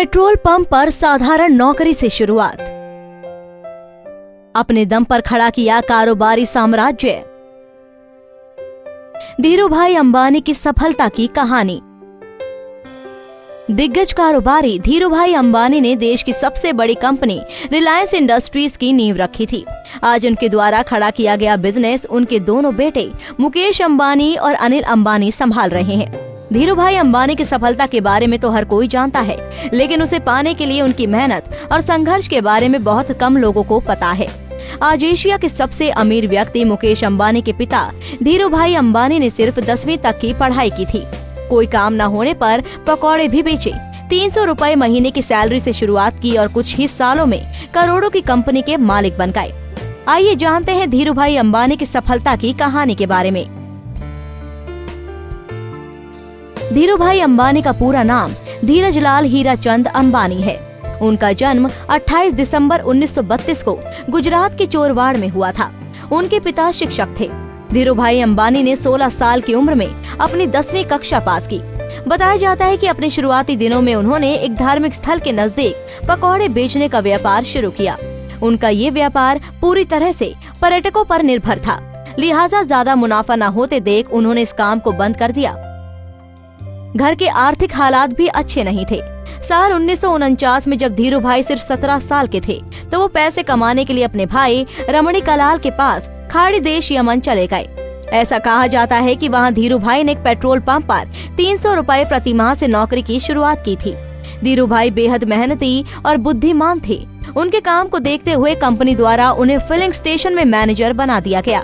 Petrol pump पर साधारण नौकरी से शुरुआत, अपने दम पर खड़ा किया कारोबारी साम्राज्य। धीरूभाई अंबानी की सफलता की कहानी। दिग्गज कारोबारी धीरूभाई अंबानी ने देश की सबसे बड़ी कंपनी रिलायंस इंडस्ट्रीज की नींव रखी थी। आज उनके द्वारा खड़ा किया गया बिजनेस उनके दोनों बेटे मुकेश अंबानी और अनिल अंबानी संभाल रहे हैं। धीरूभाई अंबानी की सफलता के बारे में तो हर कोई जानता है, लेकिन उसे पाने के लिए उनकी मेहनत और संघर्ष के बारे में बहुत कम लोगों को पता है। आज एशिया के सबसे अमीर व्यक्ति मुकेश अंबानी के पिता धीरूभाई अंबानी ने सिर्फ 10वीं तक की पढ़ाई की थी। कोई काम न होने पर पकौड़े भी बेचे, 300 रुपए महीने की सैलरी से शुरुआत की और कुछ ही सालों में करोड़ों की कंपनी के मालिक बन गए। आइए जानते हैं धीरूभाई अंबानी की सफलता की कहानी के बारे में। धीरूभाई अंबानी का पूरा नाम धीरजलाल हीराचंद अंबानी है। उनका जन्म 28 दिसंबर 1932 को गुजरात के चोरवाड़ में हुआ था। उनके पिता शिक्षक थे। धीरूभाई अंबानी ने 16 साल की उम्र में अपनी 10वीं कक्षा पास की। बताया जाता है कि अपने शुरुआती दिनों में उन्होंने एक धार्मिक स्थल के नजदीक पकौड़े बेचने का व्यापार शुरू किया। उनका ये व्यापार पूरी तरह से पर्यटकों पर निर्भर था, लिहाजा ज्यादा मुनाफा न होते देख उन्होंने इस काम को बंद कर दिया। घर के आर्थिक हालात भी अच्छे नहीं थे। साल 1949 में जब धीरूभाई सिर्फ 17 साल के थे, तो वो पैसे कमाने के लिए अपने भाई रमणीकलाल के पास खाड़ी देश यमन चले गए। ऐसा कहा जाता है कि वहाँ धीरूभाई ने एक पेट्रोल पंप पर 300 रुपए प्रति माह से नौकरी की शुरुआत की थी। धीरूभाई बेहद मेहनती और बुद्धिमान थे। उनके काम को देखते हुए कंपनी द्वारा उन्हें फिलिंग स्टेशन में मैनेजर बना दिया गया।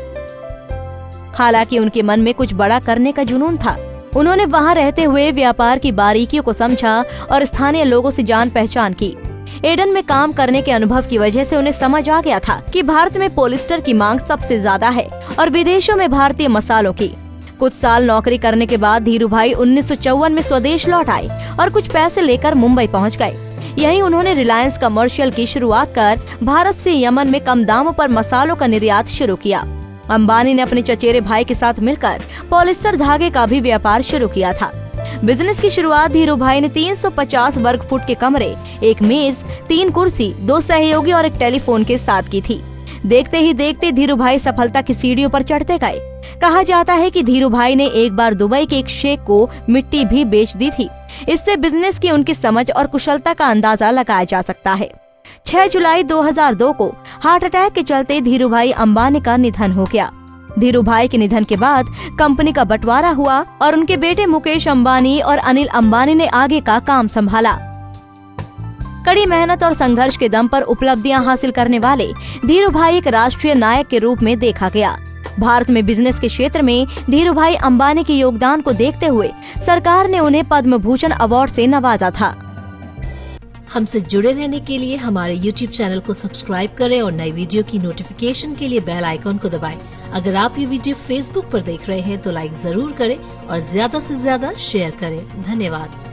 हालांकि उनके मन में कुछ बड़ा करने का जुनून था। उन्होंने वहां रहते हुए व्यापार की बारीकियों को समझा और स्थानीय लोगों से जान पहचान की। एडन में काम करने के अनुभव की वजह से उन्हें समझ आ गया था कि भारत में पॉलिस्टर की मांग सबसे ज्यादा है और विदेशों में भारतीय मसालों की। कुछ साल नौकरी करने के बाद धीरूभाई 1954 में स्वदेश लौट आए और कुछ पैसे लेकर मुंबई पहुंच गए। यहीं उन्होंने रिलायंस कमर्शियल की शुरुआत कर भारत से यमन में कम दामों पर मसालों का निर्यात शुरू किया। अंबानी ने अपने चचेरे भाई के साथ मिलकर पॉलिस्टर धागे का भी व्यापार शुरू किया था। बिजनेस की शुरुआत धीरूभाई ने 350 वर्ग फुट के कमरे, एक मेज, 3 कुर्सी, 2 सहयोगी और एक टेलीफोन के साथ की थी। देखते ही देखते धीरूभाई सफलता की सीढ़ियों पर चढ़ते गए। कहा जाता है कि धीरूभाई ने एक बार दुबई के एक शेख को मिट्टी भी बेच दी थी। इससे बिजनेस की उनकी समझ और कुशलता का अंदाजा लगाया जा सकता है। 6 जुलाई 2002 को हार्ट अटैक के चलते धीरूभाई अंबानी का निधन हो गया। धीरूभाई के निधन के बाद कंपनी का बंटवारा हुआ और उनके बेटे मुकेश अंबानी और अनिल अंबानी ने आगे का काम संभाला। कड़ी मेहनत और संघर्ष के दम पर उपलब्धियां हासिल करने वाले धीरूभाई एक राष्ट्रीय नायक के रूप में देखा गया। भारत में बिजनेस के क्षेत्र में धीरूभाई अंबानी के योगदान को देखते हुए सरकार ने उन्हें पद्म भूषण अवार्ड से नवाजा था। हमसे जुड़े रहने के लिए हमारे YouTube चैनल को सब्सक्राइब करें और नई वीडियो की नोटिफिकेशन के लिए बेल आइकॉन को दबाएं। अगर आप ये वीडियो Facebook पर देख रहे हैं तो लाइक जरूर करें और ज्यादा से ज्यादा शेयर करें। धन्यवाद।